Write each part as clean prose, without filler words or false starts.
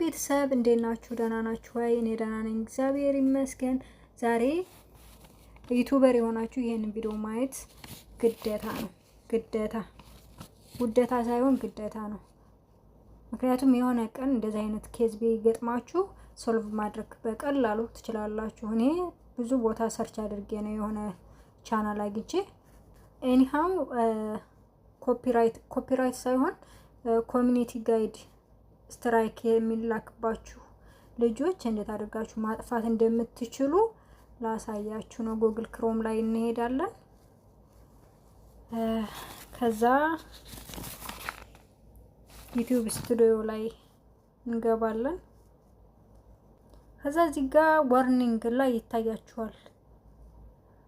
ቤተሰብ እንዴት ናችሁ? ደህና ናችሁ ወይ? እኔ ደህና ነኝ፣ እግዚአብሔር ይመስገን። ዛሬ ዩቲዩበር የሆናችሁ ይሄንን ቪዲዮ ማየት ግዴታ ነው። ውዴታ ሳይሆን ግዴታ ነው። ምክንያቱም የሆነ ቀን እንደዚህ አይነት ኬዝ ቢገጥማችሁ ሶልቭ ማድረግ በቀላሉ ትችላላችሁ። እኔ ብዙ ቦታ ሰርች አድርጌ ነው የሆነ ቻናል አግኝቼ ኤኒሃው ኮፒራይት ሳይሆን ኮሚኒቲ ጋይድ ስትራይክ የሚላክባችሁ ልጆች እንዴት አድርጋችሁ ማጥፋት እንደምትችሉ ላሳያችሁ ነው። ጉግል ክሮም ላይ እንሄዳለን። ከዛ ዩቲዩብ ስቱዲዮ ላይ እንገባለን። ከዛ እዚህ ጋር ዋርኒንግ ላይ ይታያችኋል።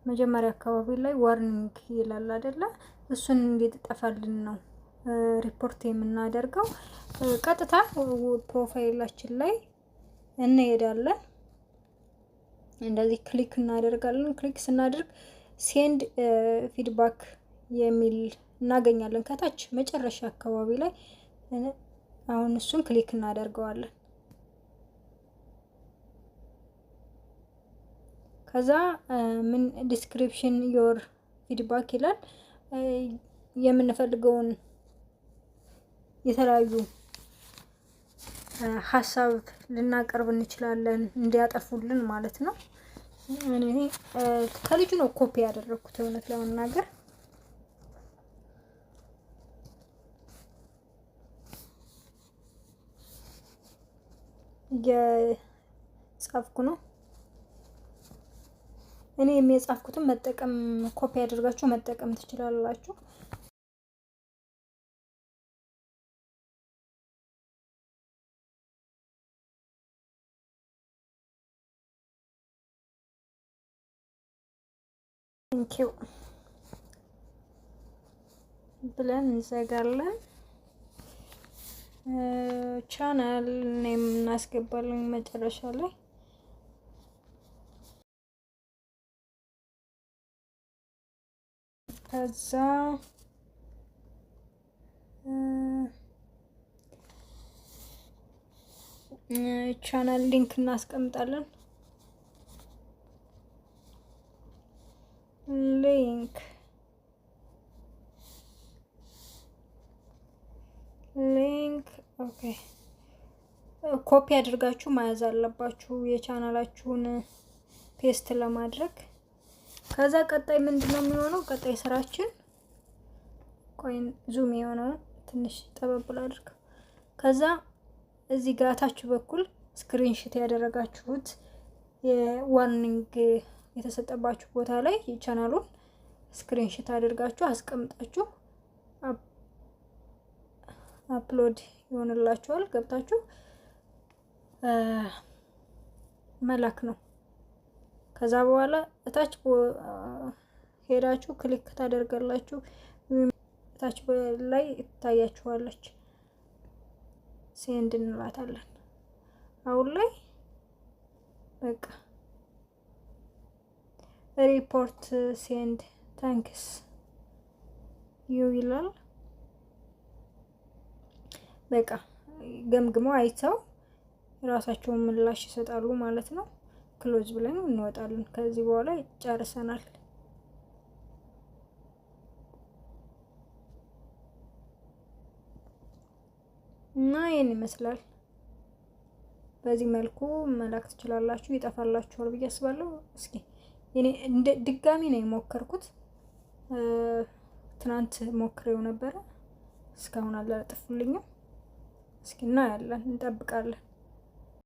መጀመሪያ አካባቢ ላይ ዋርኒንግ ይላል አይደለ? እሱን እንዴት ጠፋልን ነው ሪፖርት የምናደርገው። ቀጥታ ፕሮፋይላችን ላይ እንሄዳለን። እንደዚህ ክሊክ እናደርጋለን። ክሊክ ስናደርግ ሴንድ ፊድባክ የሚል እናገኛለን ከታች መጨረሻ አካባቢ ላይ። አሁን እሱን ክሊክ እናደርገዋለን። ከዛ ምን ዲስክሪፕሽን ዮር ፊድባክ ይላል። የምንፈልገውን የተለያዩ ሀሳብ ልናቀርብ እንችላለን፣ እንዲያጠፉልን ማለት ነው። እኔ ከልጁ ነው ኮፒ ያደረኩት እውነት ለመናገር። የጻፍኩ ነው እኔ የጻፍኩትን መጠቀም ኮፒ አድርጋችሁ መጠቀም ትችላላችሁ። ቴንኪው ብለን እንዘጋለን። ቻናል ኔም እናስገባለን መጨረሻ ላይ። ከዛ ቻናል ሊንክ እናስቀምጣለን። ሊንክ ኦኬ። ኮፒ አድርጋችሁ መያዝ አለባችሁ የቻናላችሁን ፔስት ለማድረግ። ከዛ ቀጣይ ምንድነው የሚሆነው? ቀጣይ ስራችን ኮይን ዙም የሆነው ትንሽ ጠበብ አድርግ። ከዛ እዚህ ጋር ታች በኩል ስክሪንሾት ያደረጋችሁት የዋርኒንግ የተሰጠባችሁ ቦታ ላይ የቻናሉን ስክሪንሾት አድርጋችሁ አስቀምጣችሁ አፕሎድ ይሆንላችኋል። ገብታችሁ መላክ ነው። ከዛ በኋላ እታች ሄዳችሁ ክሊክ ታደርጋላችሁ። እታች ላይ ትታያችኋለች። ሴንድ እንላታለን። አሁን ላይ በቃ ሪፖርት ሴንድ ታንክስ ዩ ይላል። በቃ ገምግመው አይተው ራሳቸውን ምላሽ ይሰጣሉ ማለት ነው። ክሎዝ ብለን እንወጣለን። ከዚህ በኋላ ጨርሰናል። እና ይሄን ይመስላል። በዚህ መልኩ መላክ ትችላላችሁ። ይጠፋላችኋል ብዬ አስባለሁ። እስኪ እኔ ድጋሚ ነው የሞከርኩት። ትናንት ሞክሬው ነበረ። እስካሁን አላጠፉልኝም። እስኪ እናያለን፣ እንጠብቃለን።